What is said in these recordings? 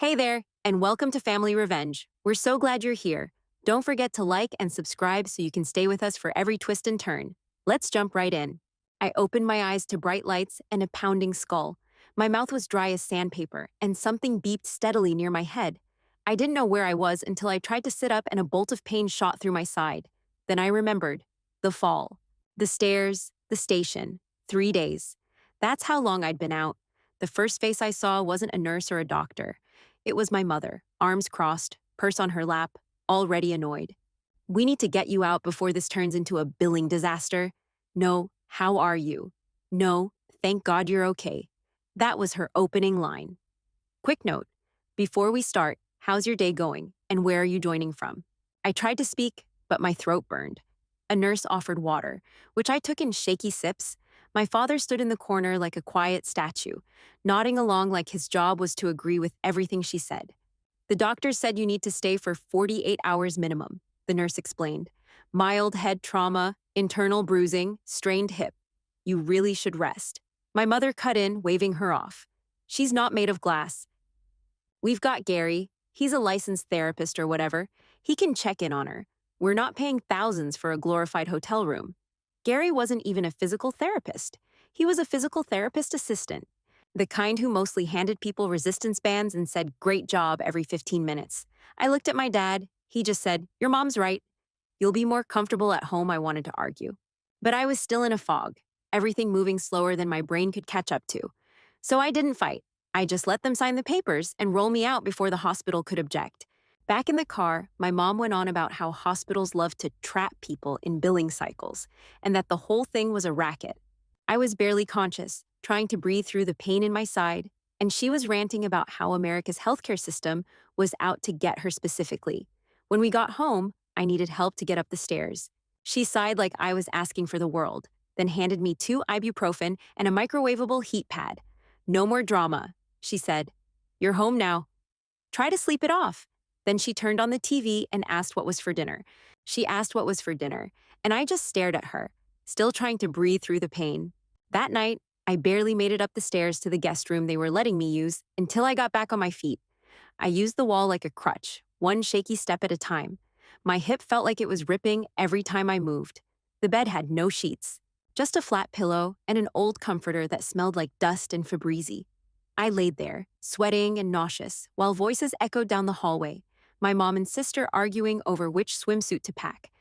Hey there, and welcome to Family Revenge. We're so glad you're here. Don't forget to like and subscribe so you can stay with us for every twist and turn. Let's jump right in. I opened my eyes to bright lights and a pounding skull. My mouth was dry as sandpaper, and something beeped steadily near my head. I didn't know where I was until I tried to sit up and a bolt of pain shot through my side. Then I remembered. The fall. The stairs, the station. 3 days. That's how long I'd been out. The first face I saw wasn't a nurse or a doctor. It was my mother, arms crossed, purse on her lap, already annoyed. We need to get you out before this turns into a billing disaster. No, how are you? No, thank God you're okay. That was her opening line. Quick note. Before we start, how's your day going, and where are you joining from? I tried to speak, but my throat burned. A nurse offered water, which I took in shaky sips. My father stood in the corner like a quiet statue, nodding along like his job was to agree with everything she said. The doctor said you need to stay for 48 hours minimum, the nurse explained. Mild head trauma, internal bruising, strained hip. You really should rest. My mother cut in, waving her off. She's not made of glass. We've got Gary. He's a licensed therapist or whatever. He can check in on her. We're not paying thousands for a glorified hotel room. Gary wasn't even a physical therapist. He was a physical therapist assistant, the kind who mostly handed people resistance bands and said, "Great job," every 15 minutes. I looked at my dad. He just said, "Your mom's right. You'll be more comfortable at home," I wanted to argue. But I was still in a fog, everything moving slower than my brain could catch up to. So I didn't fight. I just let them sign the papers and roll me out before the hospital could object. Back in the car, my mom went on about how hospitals love to trap people in billing cycles, and that the whole thing was a racket. I was barely conscious, trying to breathe through the pain in my side, and she was ranting about how America's healthcare system was out to get her specifically. When we got home, I needed help to get up the stairs. She sighed like I was asking for the world, then handed me 2 ibuprofen and a microwavable heat pad. "No more drama," she said. "You're home now. Try to sleep it off." Then she turned on the TV and asked what was for dinner. She asked what was for dinner, and I just stared at her, still trying to breathe through the pain. That night, I barely made it up the stairs to the guest room they were letting me use until I got back on my feet. I used the wall like a crutch, one shaky step at a time. My hip felt like it was ripping every time I moved. The bed had no sheets, just a flat pillow and an old comforter that smelled like dust and Febreze. I laid there, sweating and nauseous, while voices echoed down the hallway, my mom and sister arguing over which swimsuit to pack.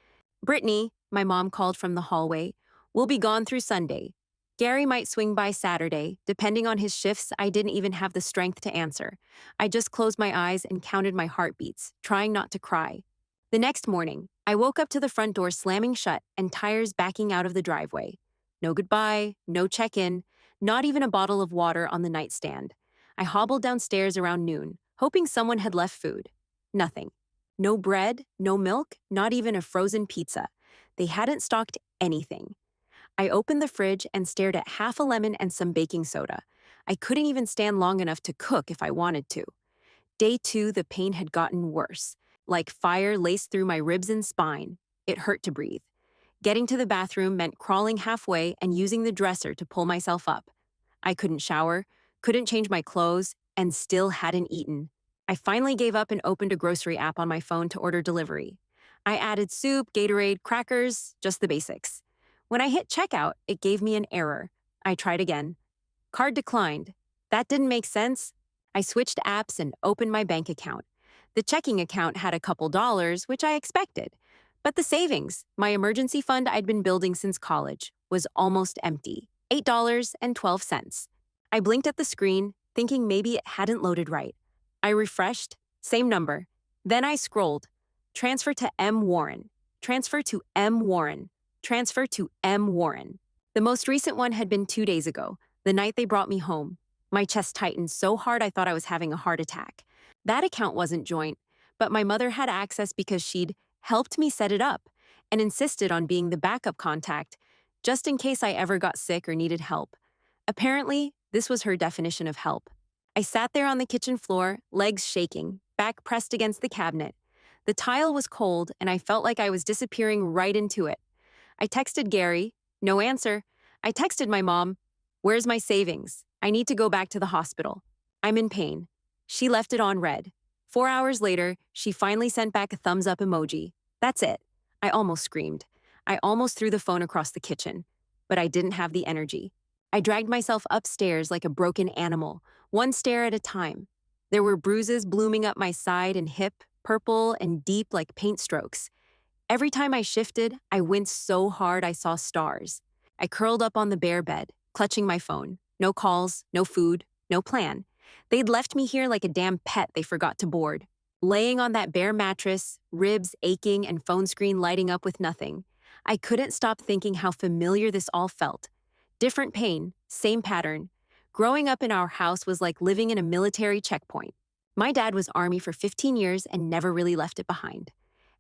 "Brittany," my mom called from the hallway, "we'll be gone through Sunday. Gary might swing by Saturday. Depending on his shifts, I didn't even have the strength to answer. I just closed my eyes and counted my heartbeats, trying not to cry. The next morning, I woke up to the front door slamming shut and tires backing out of the driveway. No goodbye, no check-in, not even a bottle of water on the nightstand. I hobbled downstairs around noon, hoping someone had left food. Nothing. No bread, no milk, not even a frozen pizza. They hadn't stocked anything. I opened the fridge and stared at half a lemon and some baking soda. I couldn't even stand long enough to cook if I wanted to. Day 2, the pain had gotten worse. Like fire laced through my ribs and spine. It hurt to breathe. Getting to the bathroom meant crawling halfway and using the dresser to pull myself up. I couldn't shower, couldn't change my clothes, and still hadn't eaten. I finally gave up and opened a grocery app on my phone to order delivery. I added soup, Gatorade, crackers, just the basics. When I hit checkout, it gave me an error. I tried again. Card declined. That didn't make sense. I switched apps and opened my bank account. The checking account had a couple dollars, which I expected. But the savings, my emergency fund I'd been building since college, was almost empty. $8.12. I blinked at the screen, thinking maybe it hadn't loaded right. I refreshed, same number. Then I scrolled. Transfer to M. Warren. Transfer to M. Warren. Transfer to M. Warren. The most recent one had been 2 days ago, the night they brought me home. My chest tightened so hard I thought I was having a heart attack. That account wasn't joint, but my mother had access because she'd helped me set it up and insisted on being the backup contact, just in case I ever got sick or needed help. Apparently, this was her definition of help. I sat there on the kitchen floor, legs shaking, back pressed against the cabinet. The tile was cold, and I felt like I was disappearing right into it. I texted Gary. No answer. I texted my mom. "Where's my savings? I need to go back to the hospital. I'm in pain." She left it on red. 4 hours later, she finally sent back a thumbs up emoji. That's it. I almost screamed. I almost threw the phone across the kitchen. But I didn't have the energy. I dragged myself upstairs like a broken animal, one stair at a time. There were bruises blooming up my side and hip, purple and deep like paint strokes. Every time I shifted, I winced so hard I saw stars. I curled up on the bare bed, clutching my phone. No calls, no food, no plan. They'd left me here like a damn pet they forgot to board. Laying on that bare mattress, ribs aching and phone screen lighting up with nothing. I couldn't stop thinking how familiar this all felt. Different pain, same pattern. Growing up in our house was like living in a military checkpoint. My dad was Army for 15 years and never really left it behind.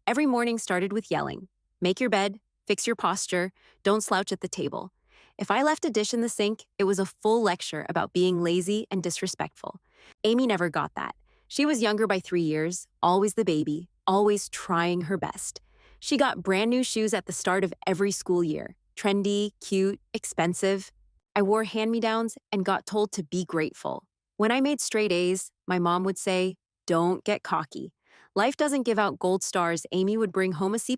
Every morning started with yelling, make your bed, fix your posture, don't slouch at the table. If I left a dish in the sink, it was a full lecture about being lazy and disrespectful. Amy never got that. She was younger by 3 years, always the baby, always trying her best. She got brand new shoes at the start of every school year. Trendy, cute, expensive. I wore hand-me-downs and got told to be grateful. When I made straight A's, my mom would say, don't get cocky. Life doesn't give out gold stars. Amy would bring home a C+,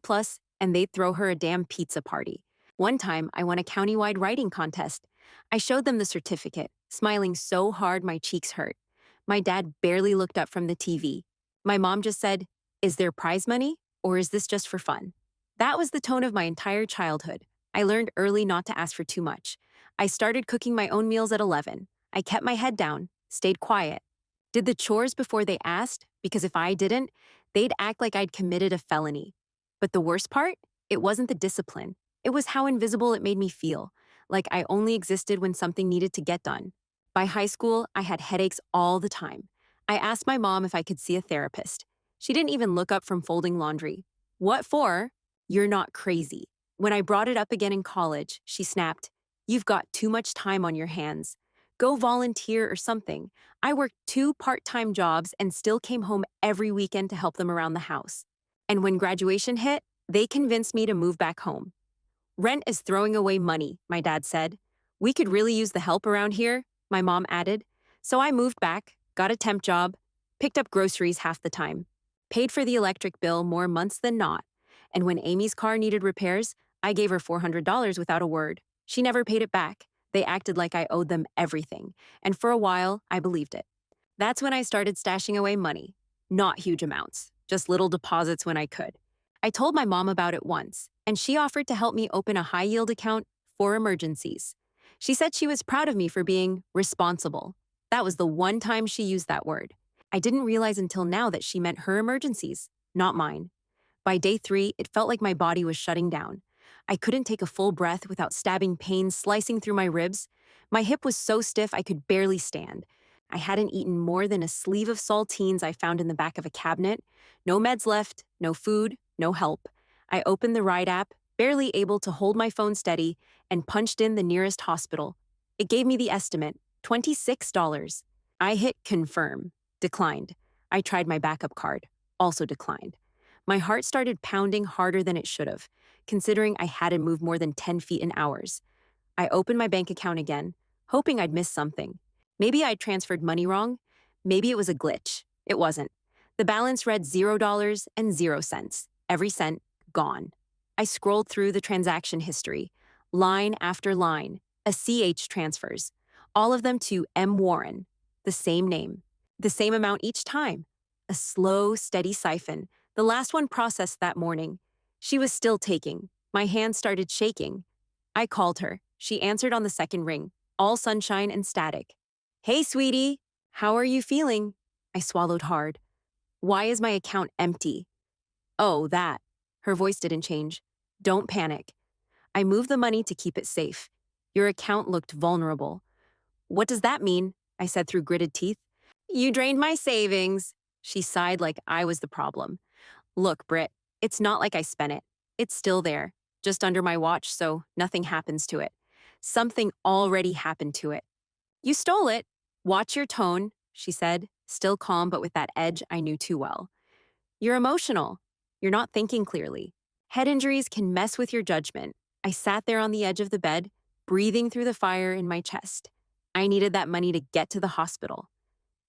and they'd throw her a damn pizza party. One time, I won a countywide writing contest. I showed them the certificate, smiling so hard my cheeks hurt. My dad barely looked up from the TV. My mom just said, is there prize money, or is this just for fun? That was the tone of my entire childhood. I learned early not to ask for too much. I started cooking my own meals at 11. I kept my head down, stayed quiet. Did the chores before they asked, because if I didn't, they'd act like I'd committed a felony. But the worst part? It wasn't the discipline. It was how invisible it made me feel, like I only existed when something needed to get done. By high school, I had headaches all the time. I asked my mom if I could see a therapist. She didn't even look up from folding laundry. What for? You're not crazy. When I brought it up again in college, she snapped, you've got too much time on your hands. Go volunteer or something. I worked 2 part-time jobs and still came home every weekend to help them around the house. And when graduation hit, they convinced me to move back home. Rent is throwing away money, my dad said. We could really use the help around here, my mom added. So I moved back, got a temp job, picked up groceries half the time, paid for the electric bill more months than not. And when Amy's car needed repairs, I gave her $400 without a word. She never paid it back. They acted like I owed them everything. And for a while, I believed it. That's when I started stashing away money. Not huge amounts, just little deposits when I could. I told my mom about it once, and she offered to help me open a high-yield account for emergencies. She said she was proud of me for being responsible. That was the one time she used that word. I didn't realize until now that she meant her emergencies, not mine. By day 3, it felt like my body was shutting down. I couldn't take a full breath without stabbing pain slicing through my ribs. My hip was so stiff I could barely stand. I hadn't eaten more than a sleeve of saltines I found in the back of a cabinet. No meds left, no food, no help. I opened the Ride app, barely able to hold my phone steady, and punched in the nearest hospital. It gave me the estimate, $26. I hit confirm, declined. I tried my backup card, also declined. My heart started pounding harder than it should have, considering I hadn't moved more than 10 feet in hours. I opened my bank account again, hoping I'd missed something. Maybe I'd transferred money wrong. Maybe it was a glitch. It wasn't. The balance read $0 and 0 cents. Every cent gone. I scrolled through the transaction history, line after line, ACH transfers, all of them to M. Warren, the same name, the same amount each time. A slow, steady siphon, the last one processed that morning. She was still taking. My hands started shaking. I called her. She answered on the second ring, all sunshine and static. Hey, sweetie, how are you feeling? I swallowed hard. Why is my account empty? Oh, that. Her voice didn't change. Don't panic. I moved the money to keep it safe. Your account looked vulnerable. What does that mean? I said through gritted teeth. You drained my savings. She sighed like I was the problem. Look, Britt, it's not like I spent it. It's still there, just under my watch, so nothing happens to it. Something already happened to it. You stole it. Watch your tone, she said, still calm but with that edge I knew too well. You're emotional. You're not thinking clearly. Head injuries can mess with your judgment. I sat there on the edge of the bed, breathing through the fire in my chest. I needed that money to get to the hospital.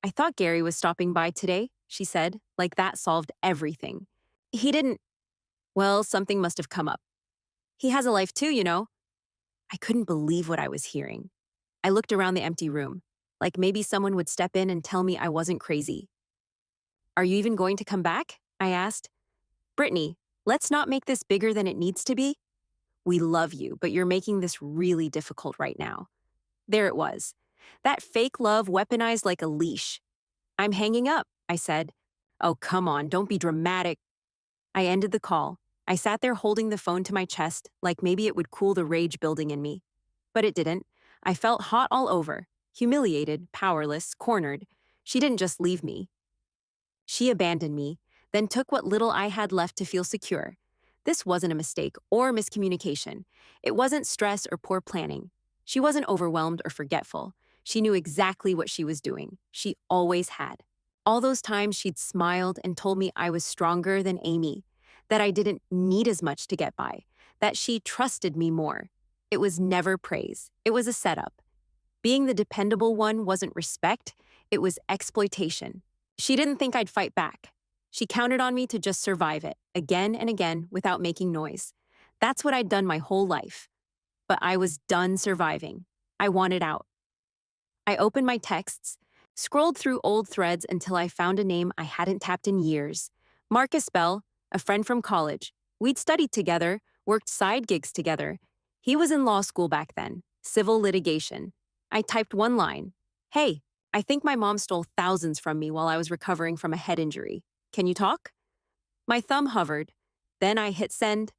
I thought Gary was stopping by today, she said, like that solved everything. He didn't. Well, something must have come up. He has a life too, you know. I couldn't believe what I was hearing. I looked around the empty room, like maybe someone would step in and tell me I wasn't crazy. Are you even going to come back? I asked. Brittany, let's not make this bigger than it needs to be. We love you, but you're making this really difficult right now. There it was. That fake love weaponized like a leash. I'm hanging up, I said. Oh, come on, don't be dramatic. I ended the call. I sat there holding the phone to my chest, like maybe it would cool the rage building in me. But it didn't. I felt hot all over, humiliated, powerless, cornered. She didn't just leave me. She abandoned me, then took what little I had left to feel secure. This wasn't a mistake or miscommunication. It wasn't stress or poor planning. She wasn't overwhelmed or forgetful. She knew exactly what she was doing. She always had. All those times she'd smiled and told me I was stronger than Amy, that I didn't need as much to get by, that she trusted me more. It was never praise. It was a setup. Being the dependable one wasn't respect, it was exploitation. She didn't think I'd fight back. She counted on me to just survive it, again and again, without making noise. That's what I'd done my whole life. But I was done surviving. I wanted out. I opened my texts, scrolled through old threads until I found a name I hadn't tapped in years. Marcus Bell, a friend from college. We'd studied together, worked side gigs together. He was in law school back then, civil litigation. I typed one line. Hey, I think my mom stole thousands from me while I was recovering from a head injury. Can you talk? My thumb hovered. Then I hit send.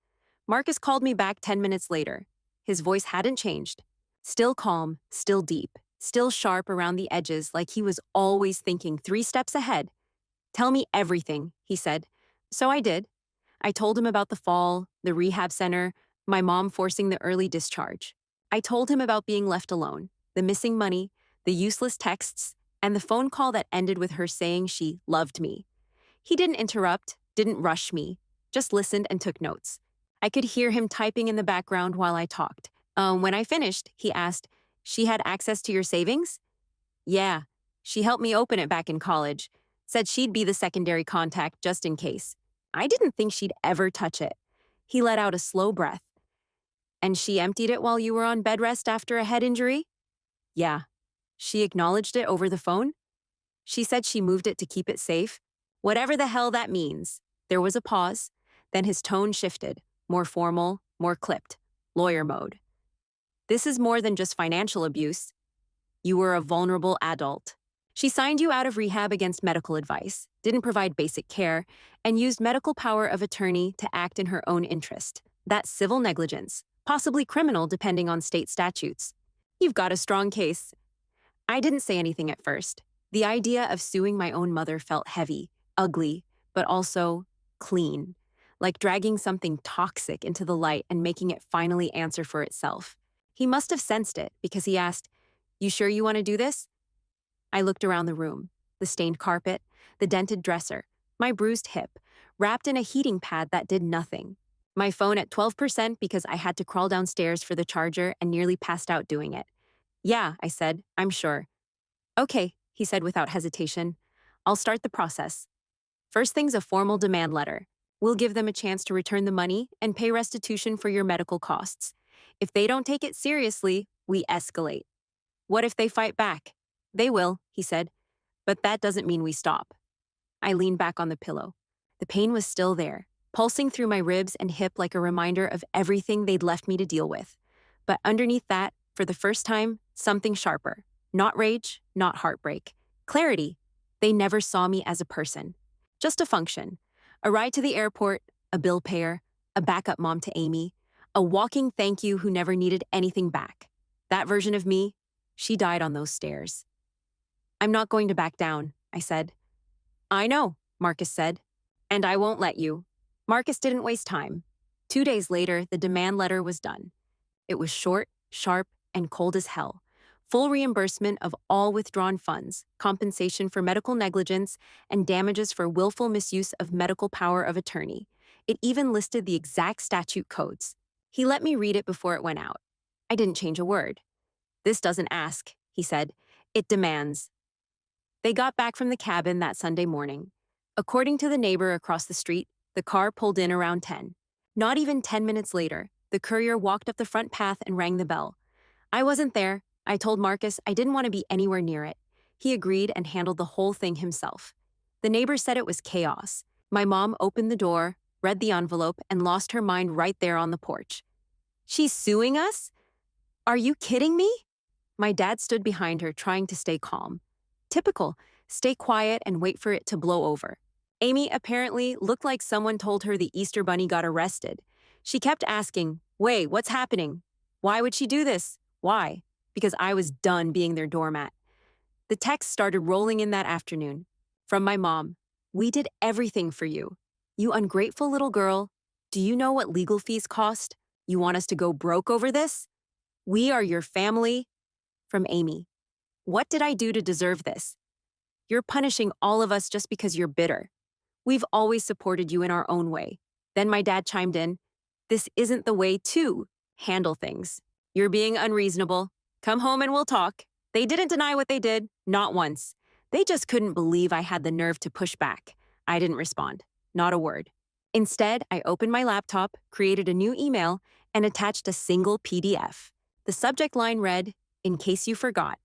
Marcus called me back 10 minutes later. His voice hadn't changed. Still calm, still deep, still sharp around the edges like he was always thinking 3 steps ahead. Tell me everything, he said. So I did. I told him about the fall, the rehab center, my mom forcing the early discharge. I told him about being left alone, the missing money, the useless texts, and the phone call that ended with her saying she loved me. He didn't interrupt, didn't rush me, just listened and took notes. I could hear him typing in the background while I talked. When I finished, he asked, "She had access to your savings?" "Yeah. She helped me open it back in college. Said she'd be the secondary contact just in case." I didn't think she'd ever touch it. He let out a slow breath. "And she emptied it while you were on bed rest after a head injury?" "Yeah." "She acknowledged it over the phone?" "She said she moved it to keep it safe." "Whatever the hell that means." There was a pause. Then his tone shifted, more formal, more clipped. Lawyer mode. "This is more than just financial abuse. You were a vulnerable adult. She signed you out of rehab against medical advice, didn't provide basic care, and used medical power of attorney to act in her own interest. That's civil negligence, possibly criminal depending on state statutes. You've got a strong case." I didn't say anything at first. The idea of suing my own mother felt heavy, ugly, but also clean, like dragging something toxic into the light and making it finally answer for itself. He must have sensed it because he asked, "You sure you want to do this?" I looked around the room, the stained carpet, the dented dresser, my bruised hip, wrapped in a heating pad that did nothing. My phone at 12% because I had to crawl downstairs for the charger and nearly passed out doing it. "Yeah," I said, "I'm sure." "Okay," he said without hesitation. "I'll start the process. First thing's a formal demand letter. We'll give them a chance to return the money and pay restitution for your medical costs. If they don't take it seriously, we escalate. What if they fight back?" "They will," he said. "But that doesn't mean we stop." I leaned back on the pillow. The pain was still there, pulsing through my ribs and hip like a reminder of everything they'd left me to deal with. But underneath that, for the first time, something sharper. Not rage, not heartbreak. Clarity. They never saw me as a person. Just a function. A ride to the airport, a bill payer, a backup mom to Amy, a walking thank you who never needed anything back. That version of me, she died on those stairs. "I'm not going to back down," I said. "I know," Marcus said. "And I won't let you." Marcus didn't waste time. 2 days later, the demand letter was done. It was short, sharp, and cold as hell. Full reimbursement of all withdrawn funds, compensation for medical negligence, and damages for willful misuse of medical power of attorney. It even listed the exact statute codes. He let me read it before it went out. I didn't change a word. "This doesn't ask," he said. "It demands." They got back from the cabin that Sunday morning. According to the neighbor across the street, the car pulled in around 10. Not even 10 minutes later, the courier walked up the front path and rang the bell. I wasn't there. I told Marcus I didn't want to be anywhere near it. He agreed and handled the whole thing himself. The neighbor said it was chaos. My mom opened the door, read the envelope, and lost her mind right there on the porch. She's suing us? Are you kidding me? My dad stood behind her, trying to stay calm. Typical, stay quiet and wait for it to blow over. Amy apparently looked like someone told her the Easter Bunny got arrested. She kept asking, "Wait, what's happening? Why would she do this? Why?" Because I was done being their doormat. The texts started rolling in that afternoon. From my mom, "We did everything for you. You ungrateful little girl. Do you know what legal fees cost? You want us to go broke over this? We are your family." From Amy, "What did I do to deserve this? You're punishing all of us just because you're bitter. We've always supported you in our own way." Then my dad chimed in, "This isn't the way to handle things. You're being unreasonable. Come home and we'll talk." They didn't deny what they did, not once. They just couldn't believe I had the nerve to push back. I didn't respond, not a word. Instead, I opened my laptop, created a new email, and attached a single PDF. The subject line read, "In case you forgot."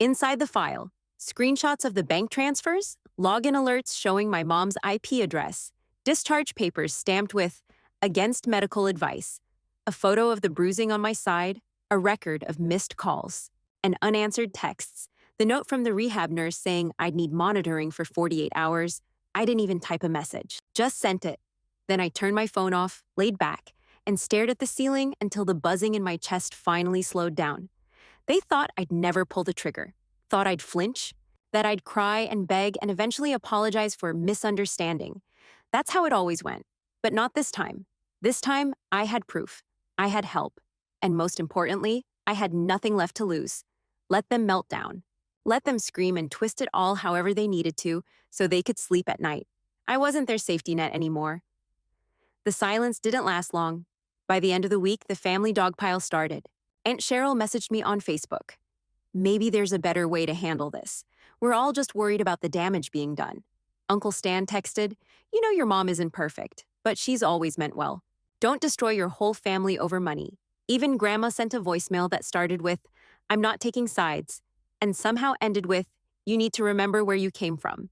Inside the file, screenshots of the bank transfers, login alerts showing my mom's IP address, discharge papers stamped with "Against medical advice," a photo of the bruising on my side, a record of missed calls, and unanswered texts, the note from the rehab nurse saying I'd need monitoring for 48 hours. I didn't even type a message, just sent it. Then I turned my phone off, laid back, and stared at the ceiling until the buzzing in my chest finally slowed down. They thought I'd never pull the trigger, thought I'd flinch, that I'd cry and beg and eventually apologize for misunderstanding. That's how it always went, but not this time. This time, I had proof. I had help. And most importantly, I had nothing left to lose. Let them melt down. Let them scream and twist it all however they needed to so they could sleep at night. I wasn't their safety net anymore. The silence didn't last long. By the end of the week, the family dog pile started. Aunt Cheryl messaged me on Facebook. "Maybe there's a better way to handle this. We're all just worried about the damage being done." Uncle Stan texted, "You know your mom isn't perfect, but she's always meant well. Don't destroy your whole family over money." Even Grandma sent a voicemail that started with, "I'm not taking sides," and somehow ended with, "You need to remember where you came from."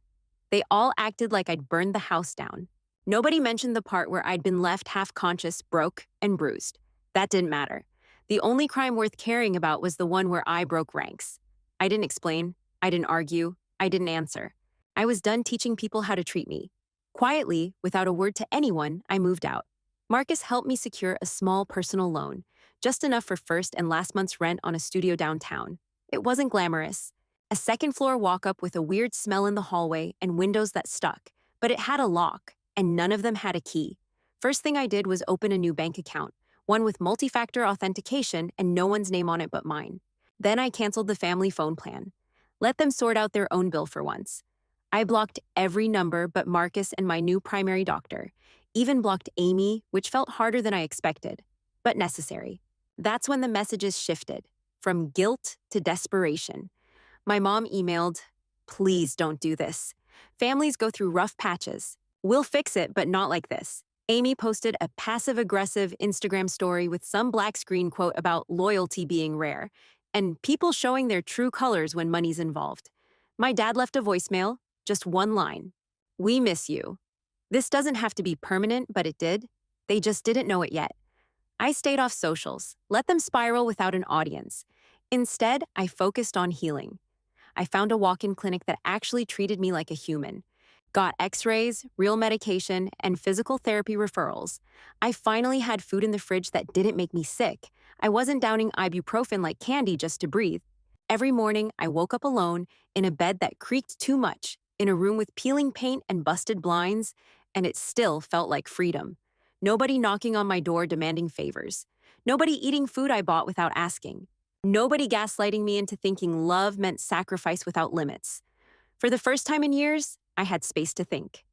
They all acted like I'd burned the house down. Nobody mentioned the part where I'd been left half-conscious, broke, and bruised. That didn't matter. The only crime worth caring about was the one where I broke ranks. I didn't explain. I didn't argue. I didn't answer. I was done teaching people how to treat me. Quietly, without a word to anyone, I moved out. Marcus helped me secure a small personal loan, just enough for first and last month's rent on a studio downtown. It wasn't glamorous. A second-floor walk-up with a weird smell in the hallway and windows that stuck, but it had a lock, and none of them had a key. First thing I did was open a new bank account, one with multi-factor authentication and no one's name on it but mine. Then I canceled the family phone plan. Let them sort out their own bill for once. I blocked every number but Marcus and my new primary doctor, even blocked Amy, which felt harder than I expected, but necessary. That's when the messages shifted, from guilt to desperation. My mom emailed, "Please don't do this. Families go through rough patches. We'll fix it, but not like this." Amy posted a passive-aggressive Instagram story with some black screen quote about loyalty being rare, and people showing their true colors when money's involved. My dad left a voicemail, just one line. "We miss you." This doesn't have to be permanent, but it did. They just didn't know it yet. I stayed off socials, let them spiral without an audience. Instead, I focused on healing. I found a walk-in clinic that actually treated me like a human. Got x-rays, real medication, and physical therapy referrals. I finally had food in the fridge that didn't make me sick. I wasn't downing ibuprofen like candy just to breathe. Every morning, I woke up alone, in a bed that creaked too much, in a room with peeling paint and busted blinds, and it still felt like freedom. Nobody knocking on my door demanding favors. Nobody eating food I bought without asking. Nobody gaslighting me into thinking love meant sacrifice without limits. For the first time in years, I had space to think.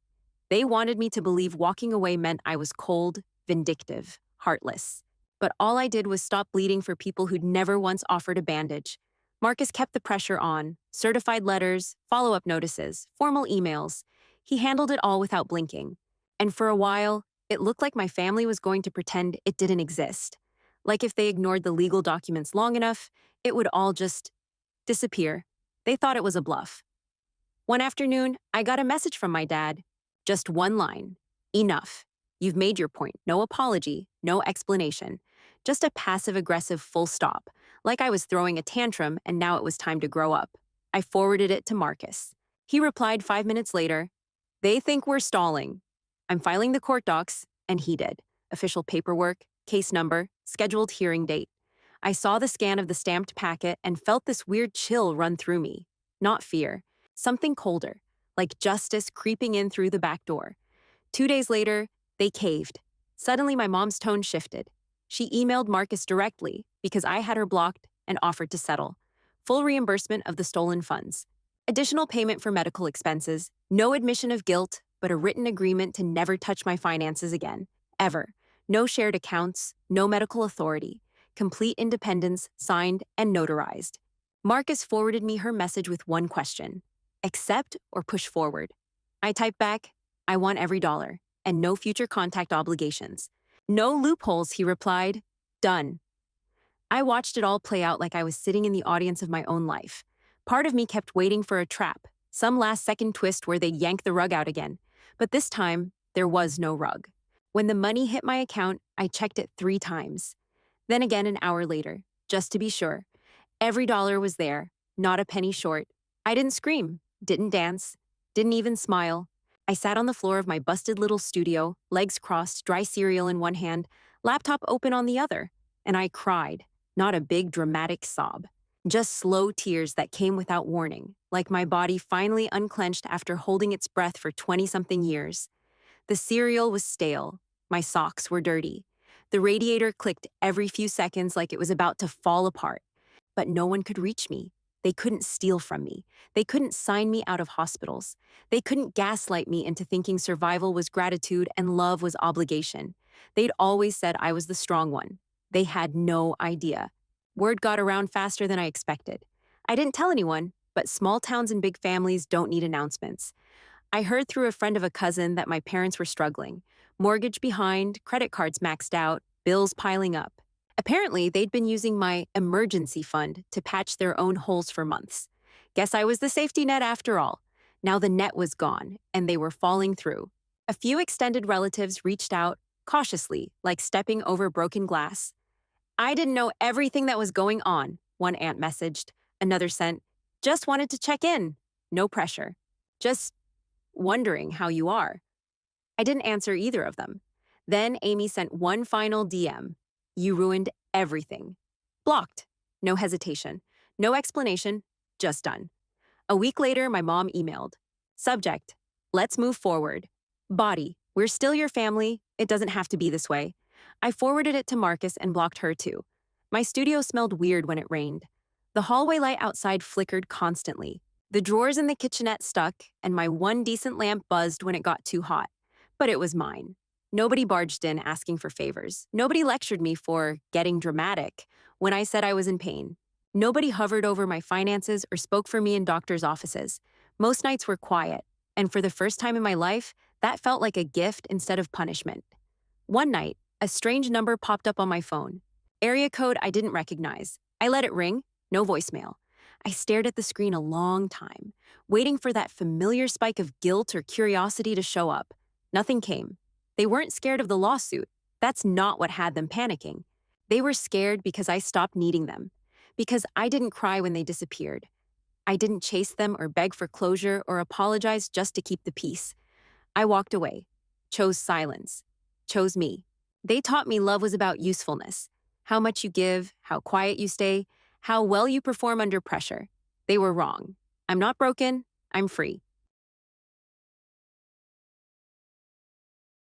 They wanted me to believe walking away meant I was cold, vindictive, heartless. But all I did was stop bleeding for people who'd never once offered a bandage. Marcus kept the pressure on, certified letters, follow-up notices, formal emails. He handled it all without blinking. And for a while, it looked like my family was going to pretend it didn't exist. Like if they ignored the legal documents long enough, it would all just disappear. They thought it was a bluff. One afternoon, I got a message from my dad. Just one line. Enough. You've made your point. No apology, no explanation. Just a passive-aggressive full stop, like I was throwing a tantrum and now it was time to grow up. I forwarded it to Marcus. He replied 5 minutes later, "They think we're stalling. I'm filing the court docs," and he did. Official paperwork, case number, scheduled hearing date. I saw the scan of the stamped packet and felt this weird chill run through me. Not fear. Something colder, like justice creeping in through the back door. 2 days later, they caved. Suddenly, my mom's tone shifted. She emailed Marcus directly because I had her blocked and offered to settle. Full reimbursement of the stolen funds. Additional payment for medical expenses. No admission of guilt, but a written agreement to never touch my finances again. Ever. No shared accounts, no medical authority. Complete independence, signed and notarized. Marcus forwarded me her message with one question. Accept or push forward? I typed back, I want every dollar, and no future contact obligations. No loopholes, he replied. Done. I watched it all play out like I was sitting in the audience of my own life. Part of me kept waiting for a trap, some last-second twist where they'd yank the rug out again. But this time, there was no rug. When the money hit my account, I checked it 3 times. Then again an hour later, just to be sure. Every dollar was there, not a penny short. I didn't scream, didn't dance, didn't even smile. I sat on the floor of my busted little studio, legs crossed, dry cereal in one hand, laptop open on the other, and I cried, not a big dramatic sob. Just slow tears that came without warning, like my body finally unclenched after holding its breath for 20-something years. The cereal was stale. My socks were dirty. The radiator clicked every few seconds like it was about to fall apart. But no one could reach me. They couldn't steal from me. They couldn't sign me out of hospitals. They couldn't gaslight me into thinking survival was gratitude and love was obligation. They'd always said I was the strong one. They had no idea. Word got around faster than I expected. I didn't tell anyone, but small towns and big families don't need announcements. I heard through a friend of a cousin that my parents were struggling. Mortgage behind, credit cards maxed out, bills piling up. Apparently, they'd been using my emergency fund to patch their own holes for months. Guess I was the safety net after all. Now the net was gone, and they were falling through. A few extended relatives reached out, cautiously, like stepping over broken glass. I didn't know everything that was going on, one aunt messaged. Another sent, just wanted to check in. No pressure. Just wondering how you are. I didn't answer either of them. Then Amy sent one final DM. You ruined everything. Blocked. No hesitation. No explanation. Just done. A week later, my mom emailed. Subject, let's move forward. Body, we're still your family. It doesn't have to be this way. I forwarded it to Marcus and blocked her too. My studio smelled weird when it rained. The hallway light outside flickered constantly. The drawers in the kitchenette stuck, and my one decent lamp buzzed when it got too hot. But it was mine. Nobody barged in asking for favors. Nobody lectured me for getting dramatic when I said I was in pain. Nobody hovered over my finances or spoke for me in doctors' offices. Most nights were quiet, and for the first time in my life, that felt like a gift instead of punishment. One night, a strange number popped up on my phone. Area code I didn't recognize. I let it ring, no voicemail. I stared at the screen a long time, waiting for that familiar spike of guilt or curiosity to show up. Nothing came. They weren't scared of the lawsuit. That's not what had them panicking. They were scared because I stopped needing them, because I didn't cry when they disappeared. I didn't chase them or beg for closure or apologize just to keep the peace. I walked away, chose silence, chose me. They taught me love was about usefulness, how much you give, how quiet you stay, how well you perform under pressure. They were wrong. I'm not broken, I'm free.